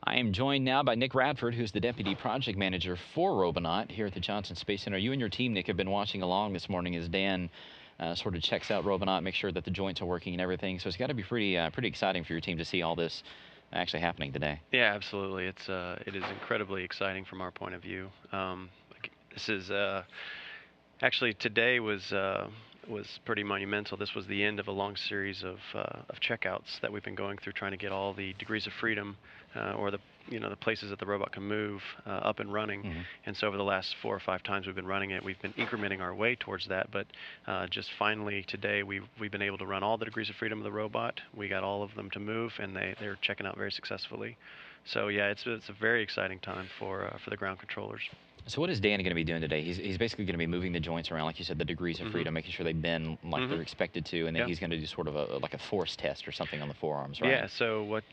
I am joined now by Nick Radford, who's the Deputy Project Manager for Robonaut here at the Johnson Space Center. You and your team, Nick, have been watching along this morning as Dan sort of checks out Robonaut, make sure that the joints are working and everything. So it's got to be pretty exciting for your team to see all this actually happening today. Yeah, absolutely. It is incredibly exciting from our point of view. This is actually today was pretty monumental. This was the end of a long series of checkouts that we've been going through, trying to get all the degrees of freedom or the places that the robot can move up and running. And so over the last 4 or 5 times we've been running it, we've been incrementing our way towards that. But just finally today we've been able to run all the degrees of freedom of the robot. We got all of them to move, and they're checking out very successfully. So yeah, it's a very exciting time for the ground controllers. So what is Dan going to be doing today? He's basically going to be moving the joints around, like you said, the degrees of freedom, making sure they bend like they're expected to, and then he's going to do sort of like a force test or something on the forearms, right? Yeah. So what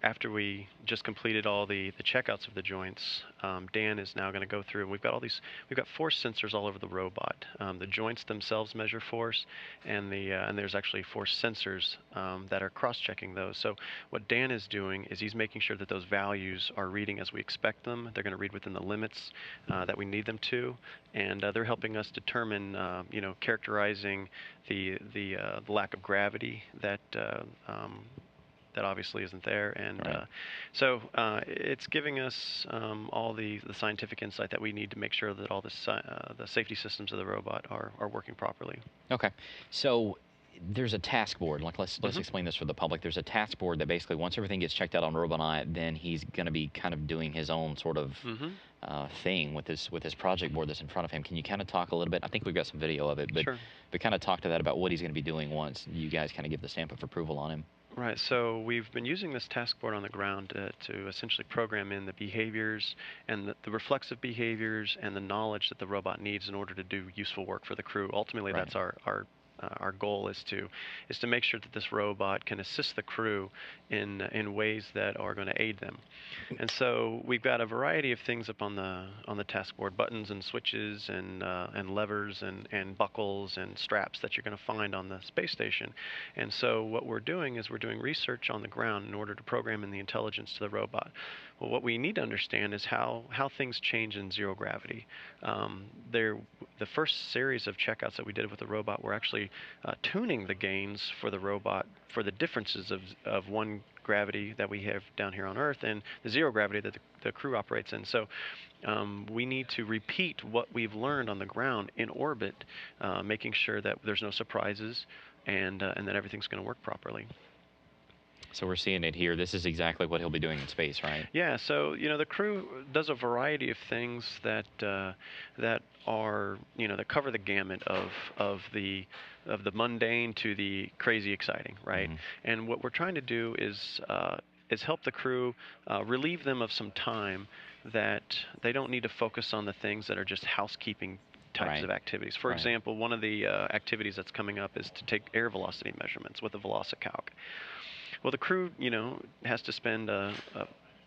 after we just completed all the checkouts of the joints, Dan is now going to go through, and we've got force sensors all over the robot. The joints themselves measure force, and there's actually force sensors that are cross-checking those. So what Dan is doing is he's making sure that those values are reading as we expect them. They're going to read within the limits that we need them to, and they're helping us determine, characterizing the lack of gravity that obviously isn't there, and so it's giving us all the scientific insight that we need to make sure that all the safety systems of the robot are working properly. Okay, so there's a task board. Like let's explain this for the public. There's a task board that basically once everything gets checked out on Robonaut, then he's going to be kind of doing his own sort of thing with his project board that's in front of him. Can you kind of talk a little bit? I think we've got some video of it, but Sure. but kind of talk to that about what he's going to be doing once you guys kind of give the stamp of approval on him. Right, so we've been using this task board on the ground to essentially program in the behaviors and the reflexive behaviors and the knowledge that the robot needs in order to do useful work for the crew. Ultimately, that's our goal is to make sure that this robot can assist the crew in ways that are going to aid them. And so we've got a variety of things up on the task board: buttons and switches and levers and buckles and straps that you're going to find on the space station. And so what we're doing is we're doing research on the ground in order to program in the intelligence to the robot. Well, what we need to understand is how things change in zero gravity. The first series of checkouts that we did with the robot were actually tuning the gains for the robot for the differences of one gravity that we have down here on Earth and the zero gravity that the crew operates in. So we need to repeat what we've learned on the ground in orbit, making sure that there's no surprises and that everything's going to work properly. So we're seeing it here. This is exactly what he'll be doing in space, right? Yeah, so the crew does a variety of things that are that cover the gamut of the mundane to the crazy exciting, right? And what we're trying to do is help the crew, relieve them of some time that they don't need to focus on the things that are just housekeeping types of activities. For example, one of the activities that's coming up is to take air velocity measurements with a VelociCalc. Well, the crew, has to spend a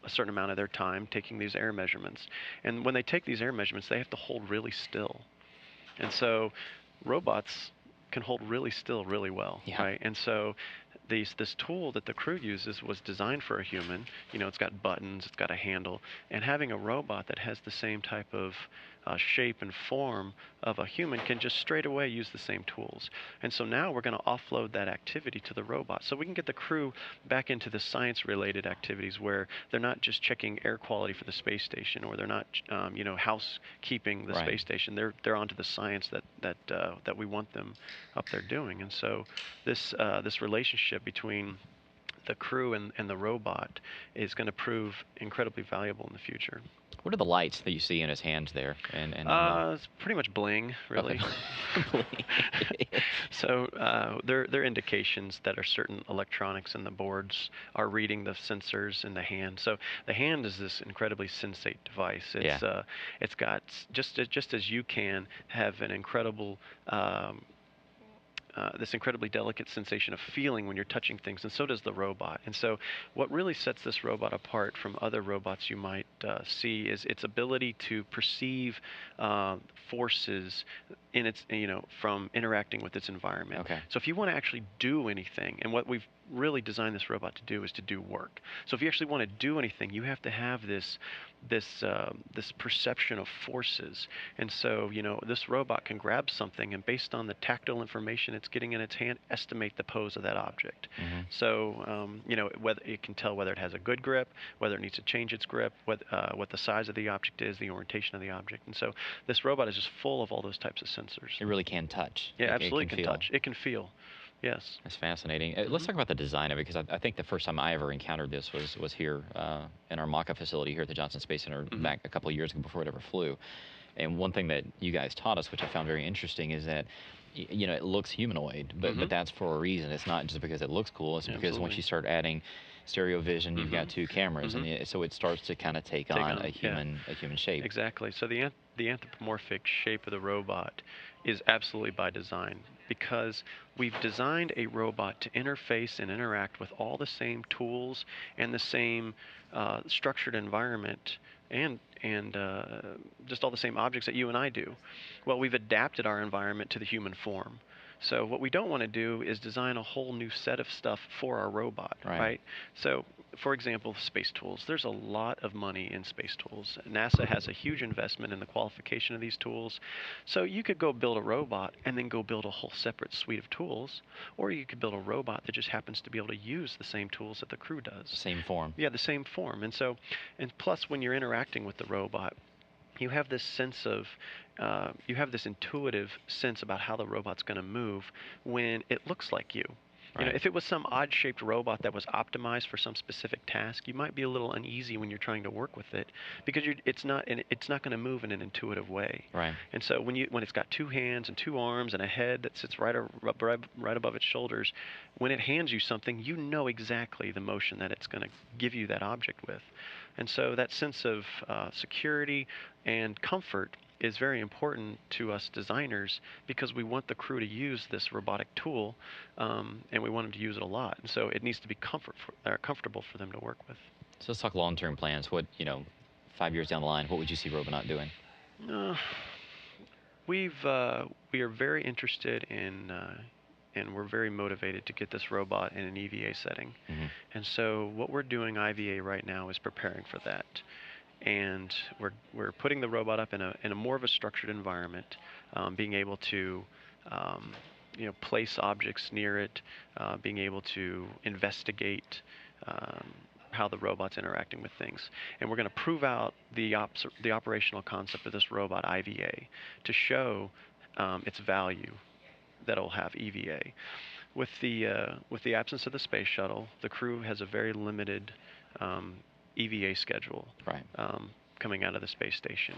certain amount of their time taking these air measurements. And when they take these air measurements, they have to hold really still. And so robots can hold really still really well, right? And so this tool that the crew uses was designed for a human. It's got buttons, it's got a handle, and having a robot that has the same type of shape and form of a human can just straight away use the same tools. And so now we're going to offload that activity to the robot, so we can get the crew back into the science-related activities where they're not just checking air quality for the space station, or they're not, housekeeping the space station. They're onto the science that we want them up there doing. And so this relationship between the crew and the robot is going to prove incredibly valuable in the future. What are the lights that you see in his hands there? It's pretty much bling, really. Okay. So they're indications that are certain electronics in the boards are reading the sensors in the hand. So the hand is this incredibly sensate device. It's got just as you can have an incredible this incredibly delicate sensation of feeling when you're touching things, and so does the robot. And so what really sets this robot apart from other robots you might see is its ability to perceive forces in its, from interacting with its environment. Okay. So if you want to actually do anything, and what we've really designed this robot to do is to do work. So if you actually want to do anything, you have to have this perception of forces. And so, this robot can grab something, and based on the tactile information it's getting in its hand, estimate the pose of that object. So, whether it can tell whether it has a good grip, whether it needs to change its grip, what the size of the object is, the orientation of the object. And so this robot is just full of all those types of sensors. It really can touch. Yeah, It absolutely can can feel. touch. It can feel. Yes. That's fascinating. Let's talk about the design of it, because I think the first time I ever encountered this was here in our Maka facility here at the Johnson Space Center back a couple of years ago before it ever flew. And one thing that you guys taught us, which I found very interesting, is that it looks humanoid, but that's for a reason. It's not just because it looks cool. It's because once you start adding stereo vision, you've got two cameras, and so it starts to kind of take on a human shape. Exactly. So the anthropomorphic shape of the robot is absolutely by design, because we've designed a robot to interface and interact with all the same tools and the same structured environment and just all the same objects that you and I do. Well, we've adapted our environment to the human form. So what we don't want to do is design a whole new set of stuff for our robot, right? So, for example, space tools. There's a lot of money in space tools. NASA has a huge investment in the qualification of these tools. So you could go build a robot and then go build a whole separate suite of tools, or you could build a robot that just happens to be able to use the same tools that the crew does. Same form. Yeah, the same form. And plus, when you're interacting with the robot, you have this sense of, you have this intuitive sense about how the robot's going to move when it looks like you. If it was some odd-shaped robot that was optimized for some specific task, you might be a little uneasy when you're trying to work with it, because it's not going to move in an intuitive way. Right. And so when it's got two hands and two arms and a head that sits right above its shoulders, when it hands you something, you know exactly the motion that it's going to give you that object with. And so that sense of security and comfort is very important to us designers, because we want the crew to use this robotic tool, and we want them to use it a lot. And so it needs to be comfortable for them to work with. So let's talk long-term plans. What, 5 years down the line, what would you see Robonaut doing? We are very interested in, and we're very motivated to get this robot in an EVA setting. And so what we're doing IVA right now is preparing for that. And we're putting the robot up in a more of a structured environment, being able to place objects near it, being able to investigate how the robot's interacting with things. And we're going to prove out the operational concept of this robot IVA to show its value that it'll have EVA. With the absence of the space shuttle, the crew has a very limited EVA schedule coming out of the space station.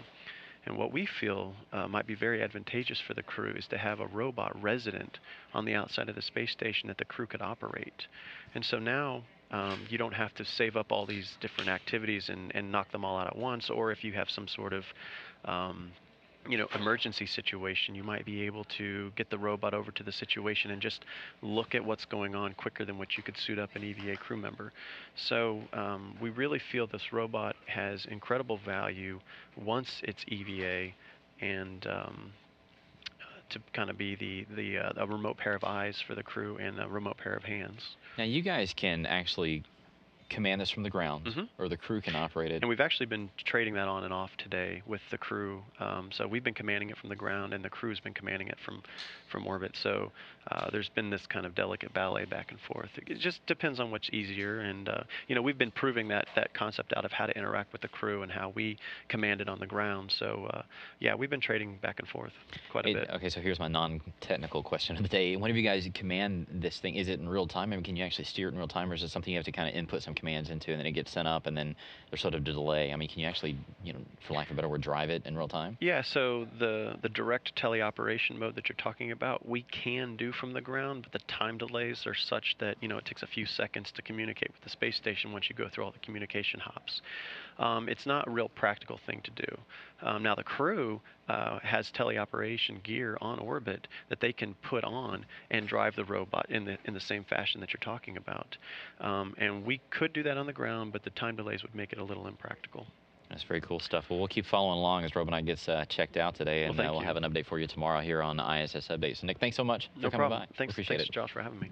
And what we feel might be very advantageous for the crew is to have a robot resident on the outside of the space station that the crew could operate. And so now you don't have to save up all these different activities and knock them all out at once, or if you have some sort of emergency situation, you might be able to get the robot over to the situation and just look at what's going on quicker than what you could suit up an EVA crew member. So we really feel this robot has incredible value once it's EVA, and to kind of be a remote pair of eyes for the crew and a remote pair of hands. Now you guys can actually command this from the ground, or the crew can operate it. And we've actually been trading that on and off today with the crew. So we've been commanding it from the ground, and the crew's been commanding it from orbit. So there's been this kind of delicate ballet back and forth. It just depends on what's easier. And we've been proving that concept out of how to interact with the crew and how we command it on the ground. So yeah, we've been trading back and forth quite a bit. Okay, so here's my non-technical question of the day. Whenever you guys command this thing, is it in real time? I mean, can you actually steer it in real time, or is it something you have to kind of input some commands into, and then it gets sent up, and then there's sort of a delay? I mean, can you actually, for lack of a better word, drive it in real time? Yeah, so the direct teleoperation mode that you're talking about, we can do from the ground, but the time delays are such that, it takes a few seconds to communicate with the space station once you go through all the communication hops. It's not a real practical thing to do. Now the crew has teleoperation gear on orbit that they can put on and drive the robot in the same fashion that you're talking about. And we could do that on the ground, but the time delays would make it a little impractical. That's very cool stuff. Well, we'll keep following along as Robonaut gets checked out today, and Well, we'll have an update for you tomorrow here on ISS Updates. So Nick, thanks so much for coming by. Thanks, Appreciate it. Josh, for having me.